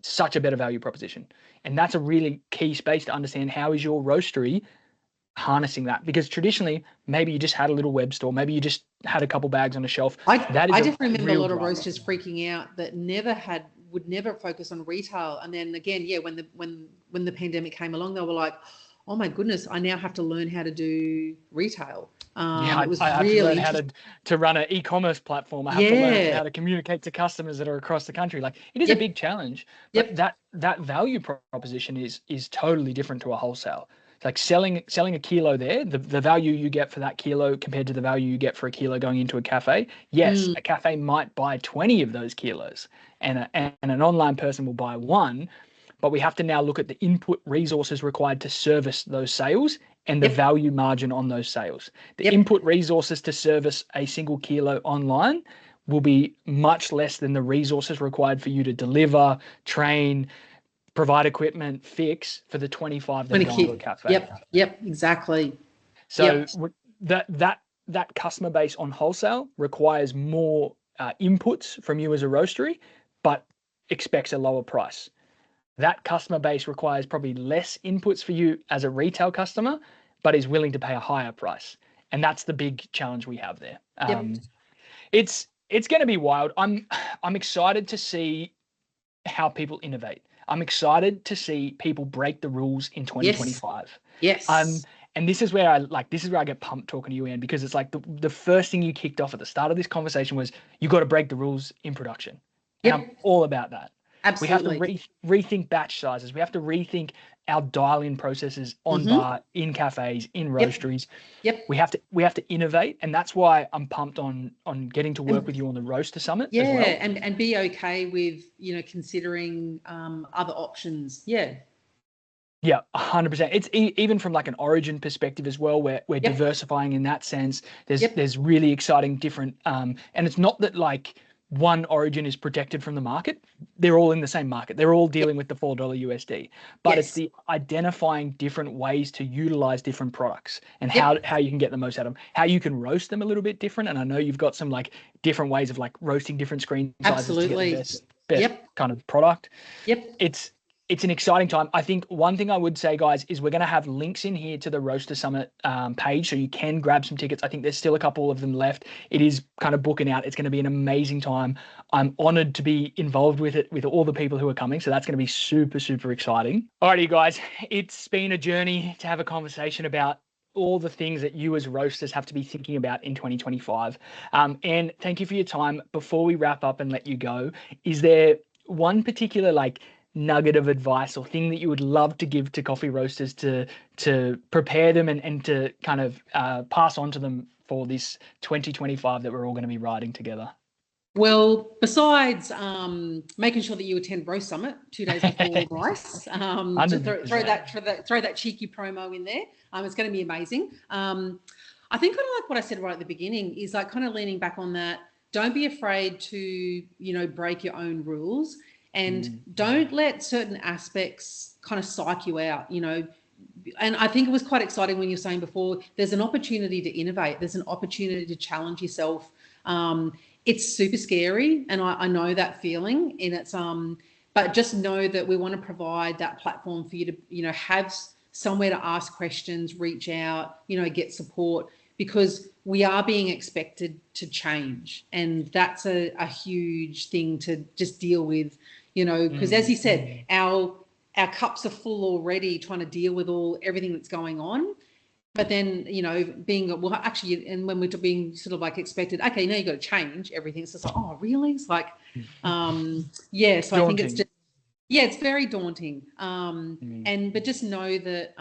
such a better value proposition. And that's a really key space to understand. How is your roastery harnessing that? Because traditionally, maybe you just had a little web store, maybe you just had a couple bags on a shelf. I That is just remember a real lot of driver. roasters freaking out that would never focus on retail. And then again, when the pandemic came along, they were like, oh my goodness, I now have to learn how to do retail. It was I have really to learn how to run an e-commerce platform. I have to learn how to communicate to customers that are across the country. Like, it is a big challenge, but that value proposition is totally different to a wholesale. It's like selling a kilo there, the value you get for that kilo compared to the value you get for a kilo going into a cafe. Yes, a cafe might buy 20 of those kilos, and an online person will buy one. But we have to now look at the input resources required to service those sales and the value margin on those sales. The input resources to service a single kilo online will be much less than the resources required for you to deliver, train, provide equipment, fix for the 25 that go into a cafe. Yep, exactly. So that customer base on wholesale requires more inputs from you as a roastery, but expects a lower price. That customer base requires probably less inputs for you as a retail customer, but is willing to pay a higher price. And that's the big challenge we have there. It's going to be wild. I'm excited to see how people innovate. I'm excited to see people break the rules in 2025. Yes. And this is where I get pumped talking to you, Anne, because it's like the first thing you kicked off at the start of this conversation was you got to break the rules in production. And I'm all about that. Absolutely. We have to rethink batch sizes. We have to rethink our dial-in processes on bar, in cafes, in roasteries. We have to innovate, and that's why I'm pumped on getting to work with you on the Roaster Summit as well. And be okay with considering other options. Yeah, 100%. It's even from like an origin perspective as well, where we're diversifying in that sense. There's really exciting different and it's not that like one origin is protected from the market. They're all in the same market. They're all dealing with the $4 USD. But it's the identifying different ways to utilize different products and how you can get the most out of them, how you can roast them a little bit different. And I know you've got some like different ways of like roasting different screen sizes to get the best kind of product. It's an exciting time. I think one thing I would say, guys, is we're going to have links in here to the Roaster Summit page, so you can grab some tickets. I think there's still a couple of them left. It is kind of booking out. It's going to be an amazing time. I'm honored to be involved with it, with all the people who are coming. So that's going to be super, super exciting. Alrighty, guys, it's been a journey to have a conversation about all the things that you as roasters have to be thinking about in 2025. And thank you for your time. Before we wrap up and let you go, is there one particular like nugget of advice or thing that you would love to give to coffee roasters to prepare them and to kind of pass on to them for this 2025 that we're all going to be riding together? Well, besides making sure that you attend Roast Summit 2 days before Rice, to throw that cheeky promo in there, it's going to be amazing. I think kind of like what I said right at the beginning is like kind of leaning back on that. Don't be afraid to break your own rules. And don't let certain aspects kind of psych you out, And I think it was quite exciting when you were saying before, there's an opportunity to innovate. There's an opportunity to challenge yourself. It's super scary, and I know that feeling. And it's but just know that we want to provide that platform for you to have somewhere to ask questions, reach out, get support, because we are being expected to change, and that's a huge thing to just deal with. Because as you said, our cups are full already trying to deal with everything that's going on. But then, and when we're being sort of like expected, okay, now you've got to change everything. It's just like, oh, really? It's like, so daunting. I think it's just, it's very daunting. But just know that,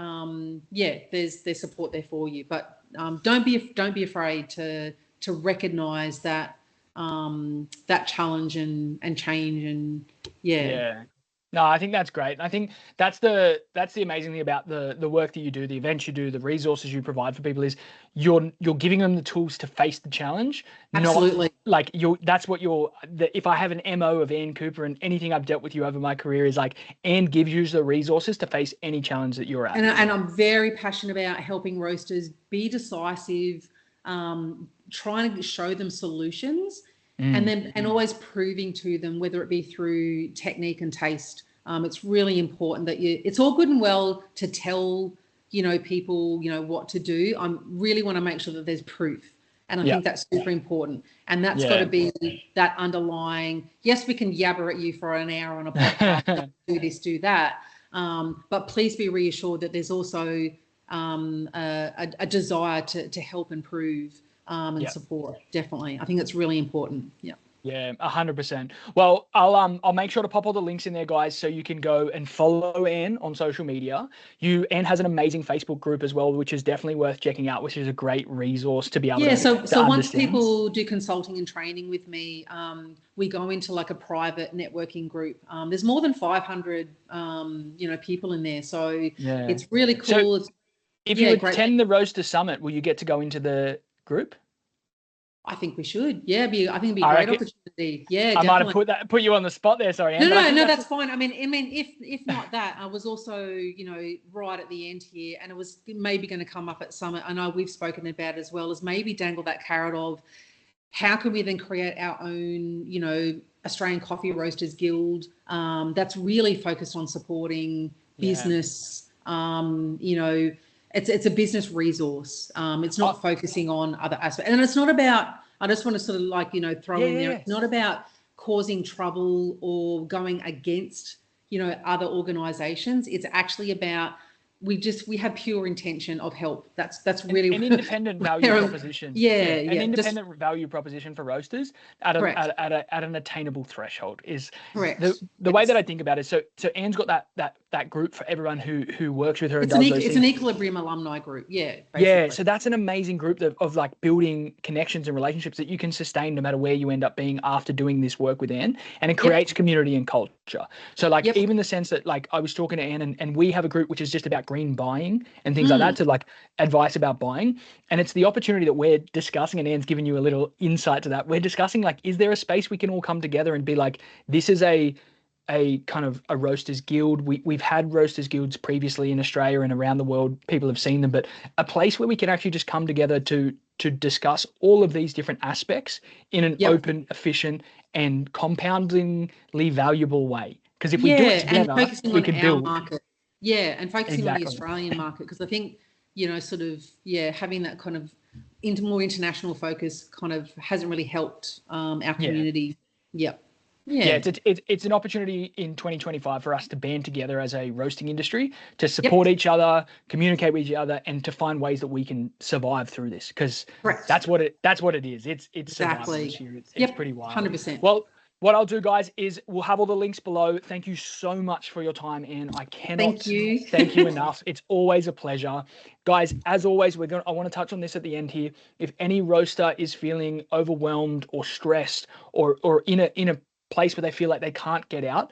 there's support there for you. But don't be afraid to recognize that, that challenge and change and No, I think that's great. I think that's the amazing thing about the work that you do, the events you do, the resources you provide for people is you're giving them the tools to face the challenge, not Absolutely. like that's what if I have an MO of Anne Cooper and anything I've dealt with you over my career is like Anne gives you the resources to face any challenge that you're at. And I'm very passionate about helping roasters be decisive, trying to show them solutions, and always proving to them, whether it be through technique and taste. It's really important that it's all good and well to tell, people, what to do. I really want to make sure that there's proof. And I think that's super important. And that's got to be that underlying, yes, we can yabber at you for an hour on a podcast, do this, do that. But please be reassured that there's also a desire to help improve and support. Definitely. I think that's really important. Yeah. Yeah, 100%. Well, I'll make sure to pop all the links in there, guys, so you can go and follow Anne on social media. Anne has an amazing Facebook group as well, which is definitely worth checking out, which is a great resource to be able to so once people do consulting and training with me, we go into like a private networking group. There's more than 500 people in there, so it's really cool. So if you attend the Roaster Summit, will you get to go into the group? I think we should. Yeah, I think it'd be a great opportunity. Yeah, I might have put you on the spot there. Sorry, Anne. No, that's fine. I mean, if not that, I was also, right at the end here, and it was maybe going to come up at Summit. I know we've spoken about it as well, as maybe dangle that carrot of how can we then create our own, Australian Coffee Roasters Guild that's really focused on supporting business, It's a business resource. It's not focusing on other aspects. And it's not about, I just want to sort of throw in there, it's not about causing trouble or going against, other organizations. It's actually about, we have pure intention of help. That's really an independent value proposition. An independent value proposition for roasters at an attainable threshold is correct. The way that I think about it. So Anne's got that group for everyone who works with her. It's an Equilibrium alumni group. Basically. Yeah. So that's an amazing group of like building connections and relationships that you can sustain no matter where you end up being after doing this work with Anne, and it creates community and culture. So like even the sense that like I was talking to Anne and we have a group which is just about green buying and things like that, to like advice about buying. And it's the opportunity that we're discussing, and Anne's given you a little insight to that. We're discussing like, is there a space we can all come together and be like, this is a kind of a roasters guild. We've had roasters guilds previously in Australia and around the world. People have seen them, but a place where we can actually just come together to discuss all of these different aspects in an open, efficient, and compoundingly valuable way. Because if we do it together, we can build. Market. Yeah, and focusing on the Australian market, because I think, having that kind of more international focus kind of hasn't really helped our community. Yeah. It's an opportunity in 2025 for us to band together as a roasting industry, to support each other, communicate with each other, and to find ways that we can survive through this. Because that's what it is. It's exactly this year. It's pretty wild. 100%. Well, what I'll do, guys, is we'll have all the links below. Thank you so much for your time, Anne. I cannot thank you enough. It's always a pleasure. Guys, as always, I want to touch on this at the end here. If any roaster is feeling overwhelmed or stressed or in a place where they feel like they can't get out,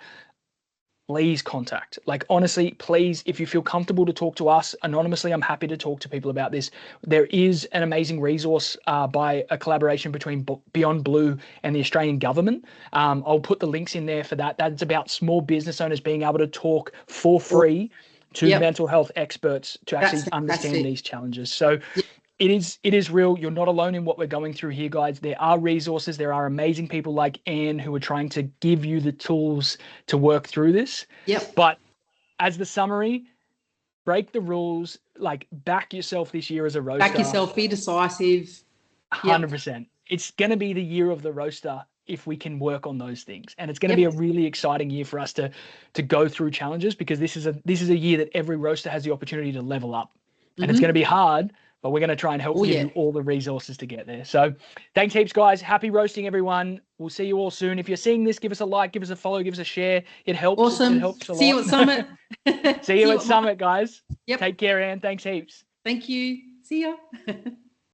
please contact. Like, honestly, please, if you feel comfortable to talk to us anonymously, I'm happy to talk to people about this. There is an amazing resource by a collaboration between Beyond Blue and the Australian government. I'll put the links in there for that. That's about small business owners being able to talk for free to mental health experts to actually understand these challenges. So it is real. You're not alone in what we're going through here, guys. There are resources. There are amazing people like Anne who are trying to give you the tools to work through this. But as the summary, break the rules, like back yourself this year as a roaster. Back yourself, be decisive. 100%. It's going to be the year of the roaster if we can work on those things. And it's going to be a really exciting year for us to go through challenges, because this is a year that every roaster has the opportunity to level up. And it's going to be hard, but we're going to try and help give you all the resources to get there. So thanks heaps, guys. Happy roasting, everyone. We'll see you all soon. If you're seeing this, give us a like, give us a follow, give us a share. It helps. Awesome. It helps a lot. See you at Summit. See you at Summit, guys. Take care, Anne. Thanks heaps. Thank you. See ya.